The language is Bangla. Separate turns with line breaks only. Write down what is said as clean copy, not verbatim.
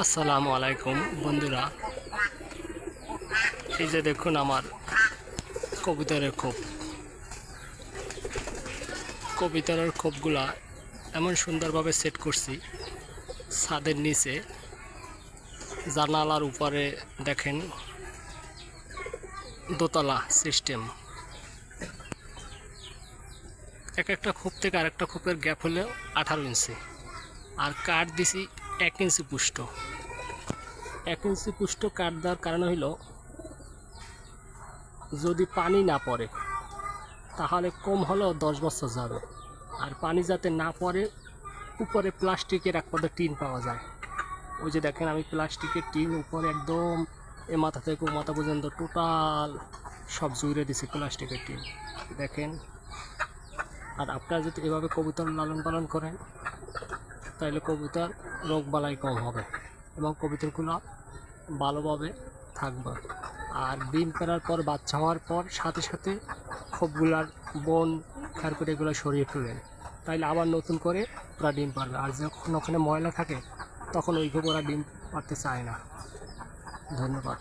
আসসালামু আলাইকুম বন্ধুরা, এই যে দেখুন আমার কবুতরের খোপগুলা এমন সুন্দরভাবে সেট করছি। ছাদের নিচে জানালার উপরে দেখেন দোতলা সিস্টেম। এক একটা খোপ থেকে আরেকটা খোপের গ্যাপ হলেও 18 ইঞ্চি, আর কাঠ দিছি 1 ইঞ্চি পুষ্ট। 1 ইঞ্চি পুষ্ট কাঠ দেওয়ার কারণ হইল যদি পানি না পড়ে তাহলে কম হলেও 10 বছর যাবে, আর পানি যাতে না পড়ে উপরে প্লাস্টিকের এক পদের টিন পাওয়া যায়। ওই যে দেখেন আমি প্লাস্টিকের টিন উপরে একদম এ মাথা থেকে ও মাথা পর্যন্ত টোটাল সব জুড়ে দিছি প্লাস্টিকের টিন দেখেন। আর আপনারা যদি এভাবে কবুতর লালন পালন করেন তাহলে কবুতর রোগ বালাই কম হবে এবং কবুতরগুলো ভালোভাবে থাকবে। আর ডিম পাড়ার পর বাচ্চা হওয়ার পর সাথে সাথে খোপগুলার বন খারকুট এগুলো সরিয়ে ফেলবেন, তাইলে আবার নতুন করে ওরা ডিম পারবে। আর যখন ওখানে ময়লা থাকে তখন ওই খোপ ওরা ডিম পারতে চায় না। ধন্যবাদ।